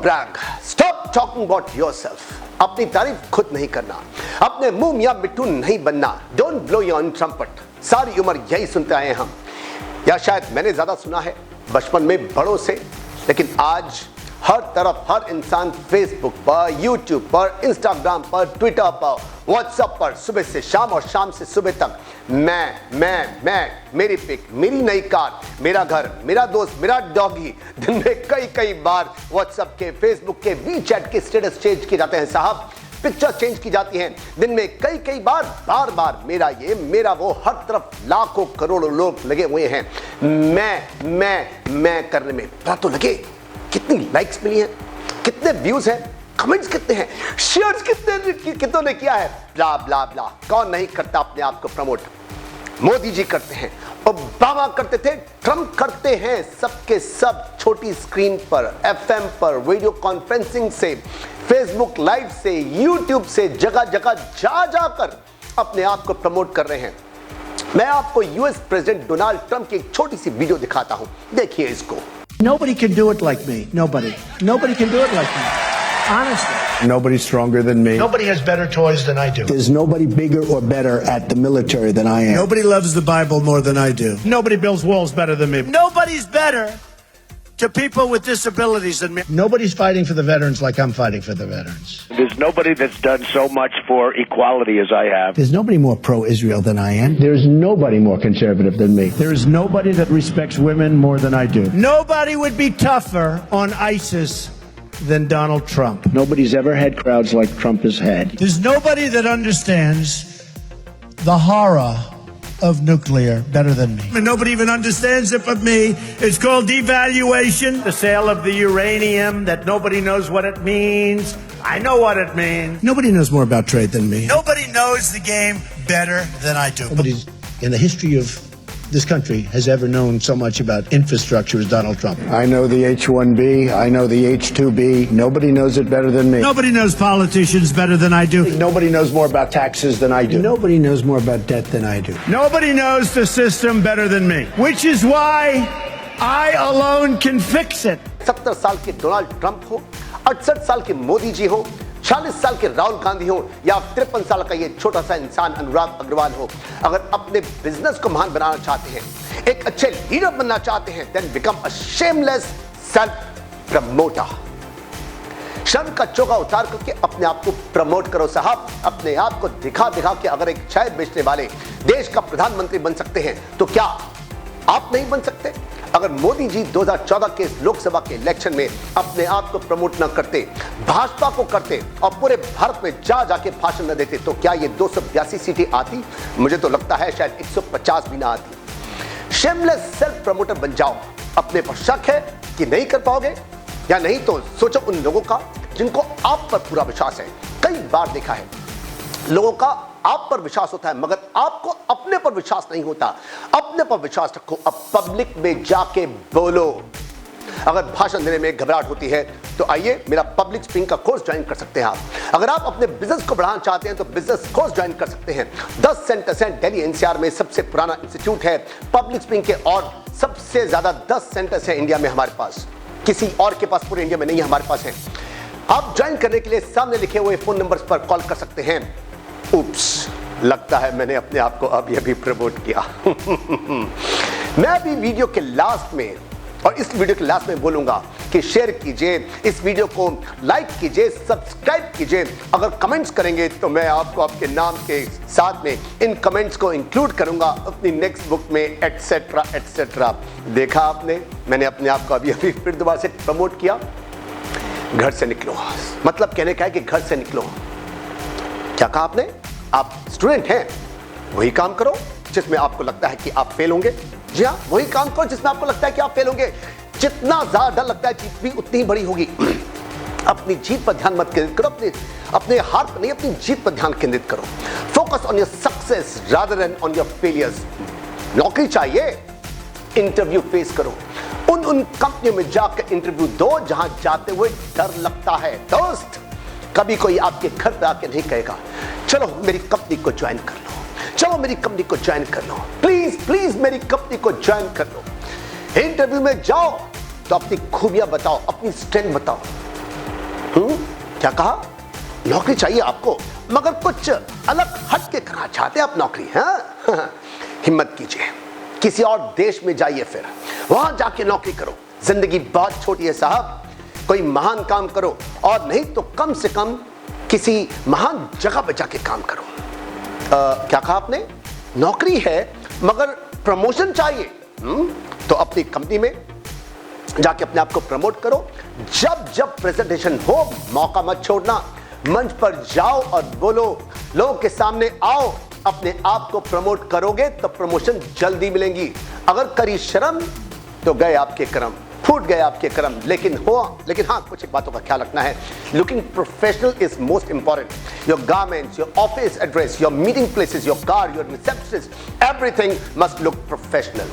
brag. Stop talking about yourself. अपनी तारीफ खुद नहीं करना, अपने मुंह मियां मिट्टू नहीं बनना. Don't blow your own trumpet. सारी उम्र यही सुनते आए हम, या शायद मैंने ज्यादा सुना है बचपन में बड़ों से, लेकिन आज हर तरफ हर इंसान फेसबुक पर, यूट्यूब पर, इंस्टाग्राम पर, ट्विटर पर, व्हाट्सएप पर सुबह से शाम और शाम से सुबह तक मैं, मेरी पिक, मेरी नई कार, मेरा घर, मेरा दोस्त, मेरा डॉगी, दिन में कई बार व्हाट्सएप के, फेसबुक के, वीचैट के स्टेटस चेंज किए जाते हैं साहब, पिक्चर चेंज की जाती हैं दिन में कई बार मेरा ये मेरा वो, हर तरफ लाखों करोड़ों लोग लगे हुए हैं मैं करने में. पता तो लगे कितनी लाइक्स मिली हैं, कितने व्यूज हैं, कमेंट्स कितने हैं, शेयर्स कितनों ने किया है, ब्ला ब्ला ब्ला. कौन नहीं करता अपने आप को प्रमोट? मोदी जी करते हैं, ओबामा करते थे, ट्रंप करते हैं, सबके सब छोटी स्क्रीन पर, एफएम पर, वीडियो कॉन्फ्रेंसिंग से, फेसबुक लाइव से, यूट्यूब से, जगह जाकर अपने आप को प्रमोट कर रहे हैं. मैं आपको यूएस प्रेसिडेंट डोनाल्ड ट्रंप की एक छोटी सी वीडियो दिखाता हूं, देखिए इसको. Nobody can do it like me. Nobody can do it like me. Honestly. Nobody's stronger than me. Nobody has better toys than I do. There's nobody bigger or better at the military than I am. Nobody loves the Bible more than I do. Nobody builds walls better than me. Nobody's better to people with disabilities than me. Nobody's fighting for the veterans like I'm fighting for the veterans. There's nobody that's done so much for equality as I have. There's nobody more pro-Israel than I am. There's nobody more conservative than me. There is nobody that respects women more than I do. Nobody would be tougher on ISIS than Donald Trump. Nobody's ever had crowds like Trump has had. There's nobody that understands the horror of nuclear better than me. And nobody even understands it but me. It's called devaluation. The sale of the uranium that nobody knows what it means. I know what it means. Nobody knows more about trade than me. Nobody knows the game better than I do. Nobody in the history of this country has ever known so much about infrastructure as Donald Trump. I know the H-1B. I know the H-2B. Nobody knows it better than me. Nobody knows politicians better than I do. Nobody knows more about taxes than I do. Nobody knows more about debt than I do. Nobody knows the system better than me. Which is why I alone can fix it. 70 साल के Donald Trump हो, 68 साल के मोदी जी हो, 40 साल के राहुल गांधी हो, या 53 साल का ये छोटा सा इंसान अनुराग अग्रवाल हो, अगर अपने बिजनेस को महान बनाना चाहते हैं, एक अच्छे लीडर बनना चाहते हैं, then become a shameless self promoter. शर्म का चोगा उतार करके अपने आप को प्रमोट करो साहब. अपने आप को दिखा के अगर एक चाय बेचने वाले देश का प्रधानमंत्री बन सकते हैं, तो क्या आप नहीं बन सकते? अगर मोदी जी 2014 के लोकसभा के इलेक्शन में अपने आप को प्रमोट न करते, भाजपा को करते और पूरे भारत में जाके भाषण न देते, तो क्या ये 282 सीटें आती? मुझे तो लगता है शायद 150 भी ना आती. शेमलेस सेल्फ प्रमोटर बन जाओ. अपने पर शक है कि नहीं कर पाओगे, या नहीं तो सोचो उन लोगों का जिनको आप पर पूरा विश्वास है. कई बार देखा है लोगों का आप पर विश्वास होता है, मगर आपको अपने पर विश्वास नहीं होता. अपने पर विश्वास रखो. अब पब्लिक में जाके बोलो. अगर भाषण देने में घबराहट होती है तो आइए मेरा पब्लिक स्पीकिंग का कोर्स ज्वाइन कर सकते हैं आप. अगर आप अपने बिजनेस को बढ़ाना चाहते हैं तो बिजनेस कोर्स ज्वाइन कर सकते हैं. 10 सेंटर्स हैं दिल्ली एनसीआर में, सबसे पुराना इंस्टीट्यूट है पब्लिक स्पीकिंग के, और सबसे ज्यादा 10 सेंटर्स हैं इंडिया में हमारे पास. किसी और के पास पूरे इंडिया में नहीं है, हमारे पास है. आप ज्वाइन करने के लिए सामने लिखे हुए फोन नंबर्स पर कॉल कर सकते हैं. उप्स, लगता है मैंने अपने आप को अभी प्रमोट किया. मैं अभी वीडियो के लास्ट में और इस वीडियो के लास्ट में बोलूंगा कि शेयर कीजिए, इस वीडियो को लाइक कीजिए, सब्सक्राइब कीजिए. अगर कमेंट्स करेंगे तो मैं आपको आपके नाम के साथ में इन कमेंट्स को इंक्लूड करूंगा अपनी नेक्स्ट बुक में, एटसेट्रा. देखा आपने, मैंने अपने आप को अभी फिर दोबारा से प्रमोट किया. घर से निकलो, मतलब कहने का है कि घर से निकलो. क्या कहा आपने? आप स्टूडेंट हैं, वही काम करो जिसमें आपको लगता है कि आप फेल होंगे. जी हाँ, वही काम करो जिसमें आपको लगता है कि आप फेल होंगे. जितना ज्यादा डर लगता है जीत भी उतनी ही बड़ी होगी. अपनी जीत पर ध्यान मत केंद्रित करो, अपने हार पर नहीं, अपनी जीत पर ध्यान केंद्रित करो. Focus on your success rather than on your failures. नौकरी चाहिए, इंटरव्यू फेस करो. उन कंपनियों में जाकर इंटरव्यू दो जहां जाते हुए डर लगता है. दोस्त, कभी कोई आपके घर पे आके नहीं कहेगा चलो मेरी कंपनी को ज्वाइन कर लो, चलो मेरी कंपनी को ज्वाइन कर लो, प्लीज मेरी कंपनी को ज्वाइन कर लो. इंटरव्यू में जाओ तो अपनी खूबियां बताओ, अपनी स्ट्रेंथ बताओ. क्या कहा? नौकरी चाहिए आपको, मगर कुछ अलग हट के करना चाहते हैं आप नौकरी? हाँ हिम्मत कीजिए, किसी और देश में जाइए, फिर वहां जाके नौकरी करो। जिंदगी बहुत छोटी है साहब, कोई महान काम करो, और नहीं तो कम से कम किसी महान जगह पे जाके काम करो। क्या कहा आपने? नौकरी है मगर प्रमोशन चाहिए। तो अपनी कंपनी में जाके अपने आप को प्रमोट करो। जब जब प्रेजेंटेशन हो, मौका मत छोड़ना, मंच पर जाओ और बोलो, लोगों के सामने आओ, अपने आप को प्रमोट करोगे तो प्रमोशन जल्दी मिलेंगी। अगर करी शर्म तो गए आपके कर्म, फूट गए आपके कर्म। लेकिन हाँ, कुछ एक बातों का ख्याल रखना है। Looking professional is most important. Your garments, your office address, your meeting places, your car, your receptionist, everything must look professional.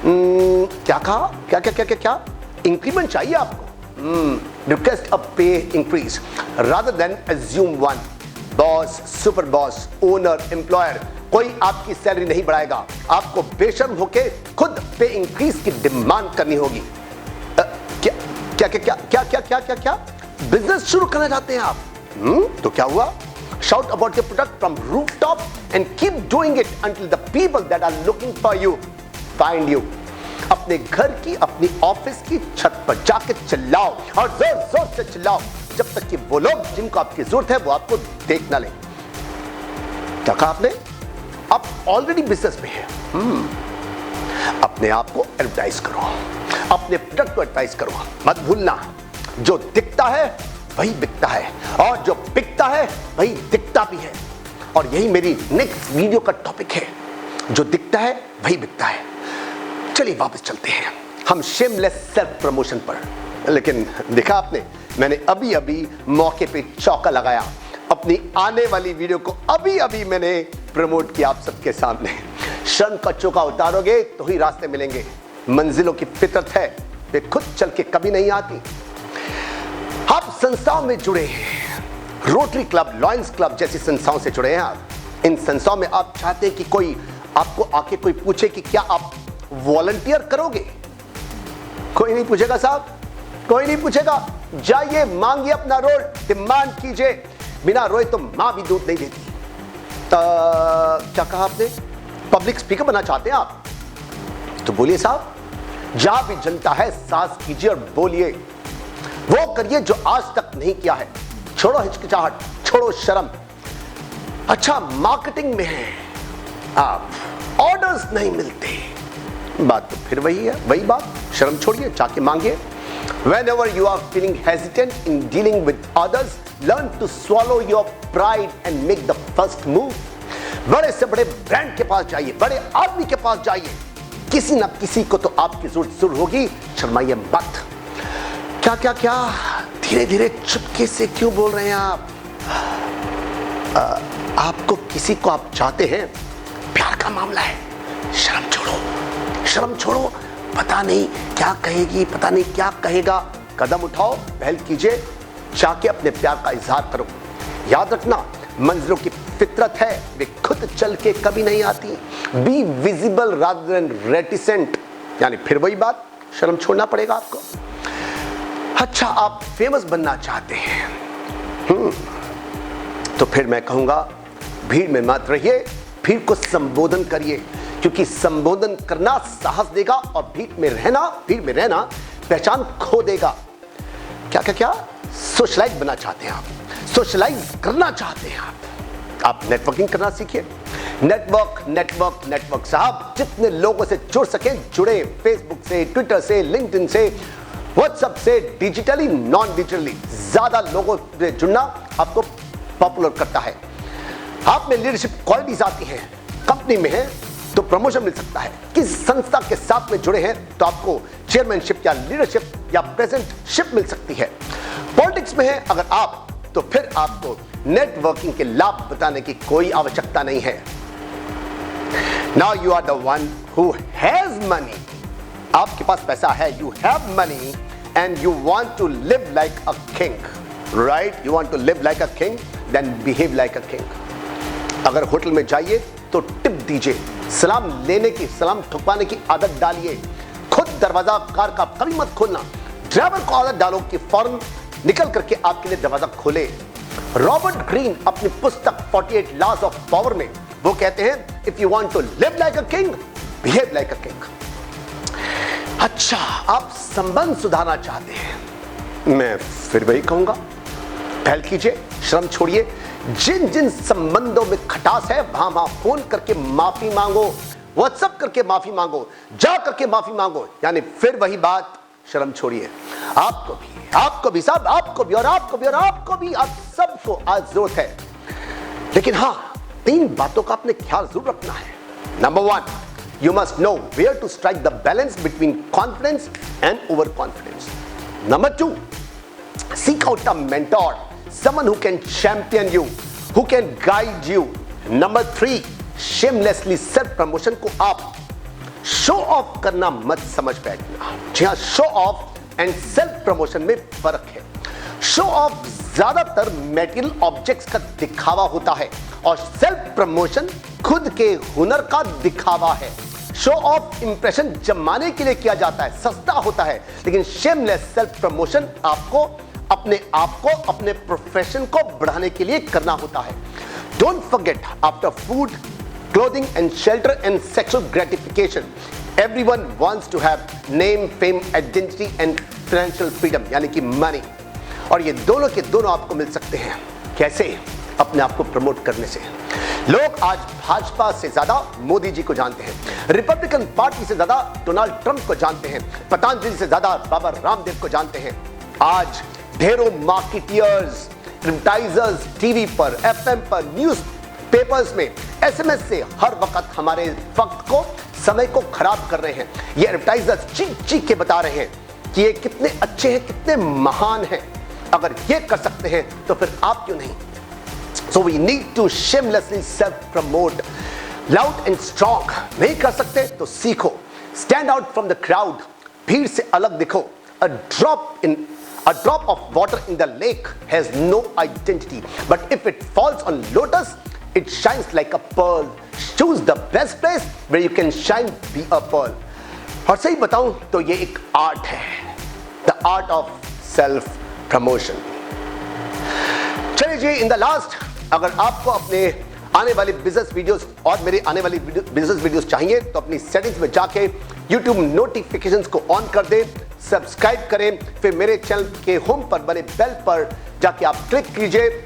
क्या कहा? क्या इंक्रीमेंट चाहिए आपको? Request a pay increase rather than assume one. Boss, super boss, owner, employer कोई आपकी salary नहीं बढ़ाएगा। आपको बेशर्म होके खुद पे इंक्रीज की डिमांड करनी होगी। क्या बिजनेस शुरू करना चाहते हैं आप? तो क्या हुआ? Shout about your product from rooftop and keep doing it until the people that are looking for you find you. अपने घर की, अपनी ऑफिस की छत पर जाके चिल्लाओ, और जोर जोर से चिल्लाओ, जब तक कि वो लोग जिनको आपकी जरूरत है वो आपको देख ना ले। क्या कहा आपने? आप ऑलरेडी बिजनेस में हैं। अपने आप को एडवर्टाइज करो, अपने प्रोडक्ट को एडवर्टाइज करो। मत भूलना, जो दिखता है वही बिकता है, और जो बिकता है वही दिखता भी है। और यही मेरी नेक्स्ट वीडियो का टॉपिक है, जो दिखता है वही बिकता है। चलिए वापस चलते हैं हम शेमलेस सेल्फ प्रमोशन पर। लेकिन देखा आपने, मैंने अभी अभी मौके पे चौका लगाया। अपनी आने वाली वीडियो को अभी मैंने प्रमोट किया आप सबके सामने। शर्म का चौका उतारोगे तो ही रास्ते मिलेंगे। मंजिलों की फितरत है, वे खुद चल के कभी नहीं आती। आप संस्थाओं में जुड़े हैं, रोटरी क्लब, लॉयंस क्लब जैसी संस्थाओं से जुड़े हैं आप। इन संस्थाओं में आप चाहते हैं कि कोई आपको आके कोई पूछे कि क्या आप वॉलंटियर करोगे? कोई नहीं पूछेगा साहब, कोई नहीं पूछेगा। जाइए, मांगिए अपना रोल, डिमांड कीजिए। बिना रोए तो मां भी दूध नहीं देती। क्या कहा आपने? पब्लिक स्पीकर बनना चाहते हैं आप? तो बोलिए साहब, जहां भी जनता है साहस कीजिए और बोलिए। वो करिए जो आज तक नहीं किया है। छोड़ो हिचकिचाहट, छोड़ो शर्म। अच्छा, मार्केटिंग में है आप, ऑर्डर्स नहीं मिलते, बात तो फिर वही है, वही बात। शर्म छोड़िए, जाके मांगिए। Whenever you are feeling hesitant in dealing with others, learn to swallow your pride and make the first move. बड़े से बड़े ब्रांड के पास जाइए, बड़े आदमी के पास जाइए। किसी न किसी को तो आपकी जरूरत जरूर होगी, शर्माइए मत। क्या धीरे धीरे चुपके से क्यों बोल रहे हैं आप? आपको किसी को आप चाहते हैं, प्यार का मामला है। शर्म छोड़ो। पता नहीं क्या कहेगी, पता नहीं क्या कहेगा। कदम उठाओ, पहल कीजिए, जाके अपने प्यार का इजहार करो। याद रखना, मंजिलों की फितरत है, वे खुद चल के कभी नहीं आती। Be visible rather than reticent, यानी फिर वही बात, शर्म छोड़ना पड़ेगा आपको। अच्छा, आप फेमस बनना चाहते हैं, तो फिर मैं कहूंगा भीड़ में मत रहिए, भीड़ को संबोधन करिए, क्योंकि संबोधन करना साहस देगा, और भीड़ में रहना पहचान खो देगा। क्या सोशलाइज बनना चाहते हैं आप, सोशलाइज करना चाहते हैं आप नेटवर्किंग करना सीखिए। नेटवर्क साहब, जितने लोगों से जुड़ सके जुड़े। फेसबुक से, ट्विटर से, लिंक्डइन से, व्हाट्सएप से, डिजिटली नॉन डिजिटली, ज्यादा लोगों से जुड़ना आपको पॉपुलर करता है। आप में लीडरशिप क्वालिटीज आती हैं, कंपनी में है तो प्रमोशन मिल सकता है। किस संस्था के साथ में जुड़े हैं तो आपको चेयरमैनशिप या लीडरशिप या प्रेसिडेंटशिप मिल सकती है। पॉलिटिक्स में है अगर आप, तो फिर आपको नेटवर्किंग के लाभ बताने की कोई आवश्यकता नहीं है। Now you are the one who has money. आपके पास पैसा है, you have money and you want to live like a king, right? You want to live like a king, then behave like a king. अगर hotel में जाइए तो tip दीजिए, सलाम लेने की, सलाम ठुकवाने की आदत डालिए। खुद दरवाजा कार का कभी मत खोलना। ड्राइवर को आदत डालो कि फौरन निकल करके आपके लिए दरवाजा खोले। रॉबर्ट ग्रीन अपनी पुस्तक 48 लॉज ऑफ पावर में वो कहते हैं, if you want to live like a king, behave like a king. अच्छा, आप संबंध सुधारना चाहते हैं, मैं फिर वही कहूंगा, पहल कीजिए, शर्म छोड़िए। जिन जिन संबंधों में खटास है वहां फोन करके माफी मांगो, व्हाट्सएप करके माफी मांगो, जा करके माफी मांगो। यानी फिर वही बात, शर्म छोड़िए। आपको भी साहब, आपको भी और आपको भी और आपको भी, आप सबको आज जरूरत है। लेकिन हां, 3 बातों का आपने ख्याल जरूर रखना है। Number 1, you must know where to strike the balance between confidence and overconfidence. Number 2, seek out a mentor, someone who can champion you, who can guide you. Number 3, shamelessly self promotion को आप show off करना मत समझ बैठना। जी हाँ, show off and self promotion में फर्क है। शो ऑफ ज्यादातर मेटेरियल ऑब्जेक्ट्स का दिखावा होता है और सेल्फ प्रमोशन खुद के हुनर का दिखावा है। शो ऑफ इंप्रेशन जमाने के लिए किया जाता है, सस्ता होता है, लेकिन शेमलेस सेल्फ प्रमोशन आपको अपने आप को, अपने प्रोफेशन को बढ़ाने के लिए करना होता है। Don't forget, after food, clothing and shelter and sexual gratification, everyone wants to have name, fame, identity and financial freedom, यानी कि मनी। और ये दोनों के दोनों आपको मिल सकते हैं। कैसे? अपने आप को प्रमोट करने से। लोग आज भाजपा से ज्यादा मोदी जी को जानते हैं, रिपब्लिकन पार्टी से ज्यादा डोनाल्ड ट्रंप को जानते हैं, पतंजलि से ज्यादा बाबा रामदेव को जानते हैं। आज ढेरों मार्केटियर्स, एडवर्टाइजर्स टीवी पर, एफएम पर, न्यूज पेपर्स में, एसएमएस से हर वक्त हमारे वक्त को, समय को खराब कर रहे हैं। ये एडवर्टाइजर्स चीख के बता रहे हैं कि ये कितने अच्छे हैं, कितने महान हैं। अगर ये कर सकते हैं तो फिर आप क्यों नहीं? So we need to shamelessly self-promote, loud and strong। नहीं कर सकते तो सीखो। Stand out from the crowd, भीड़ से अलग दिखो। A drop of water in the lake has no identity, but if it falls on lotus, it shines like a pearl. Choose the best place where you can shine, be a pearl। और सही बताऊं तो ये एक art है, the art of self promotion। चलिए जी, in the last, अगर आपको अपने आने वाली बिजनेस वीडियोस और मेरे आने वाली बिजनेस वीडियोस चाहिए तो अपनी सेटिंग्स में जाके YouTube नोटिफिकेशंस को ऑन कर दें, सब्सक्राइब करें, फिर मेरे चैनल के होम पर बने बेल पर जाके आप क्लिक कीजिए।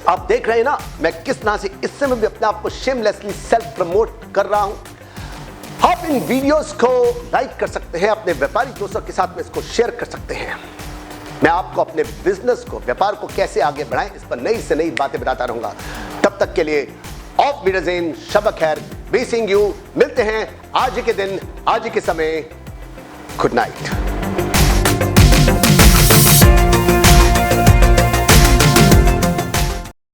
आप देख रहे हैं ना मैं किस तरह से इस समय भी अपने आप को शेमलेसली सेल्फ प्रमोट कर रहा हूं। आप इन वीडियोस को लाइक कर सकते हैं, अपने व्यापारी दोस्तों के साथ में इसको शेयर कर सकते हैं। मैं आपको अपने बिजनेस को, व्यापार को कैसे आगे बढ़ाएं, इस पर नई से नई बातें बताता रहूंगा। तब तक के लिए ऑफ विडरज़ेन, शब खैर, बी सिंग यू। मिलते हैं आज के दिन, आज के समय। Good night.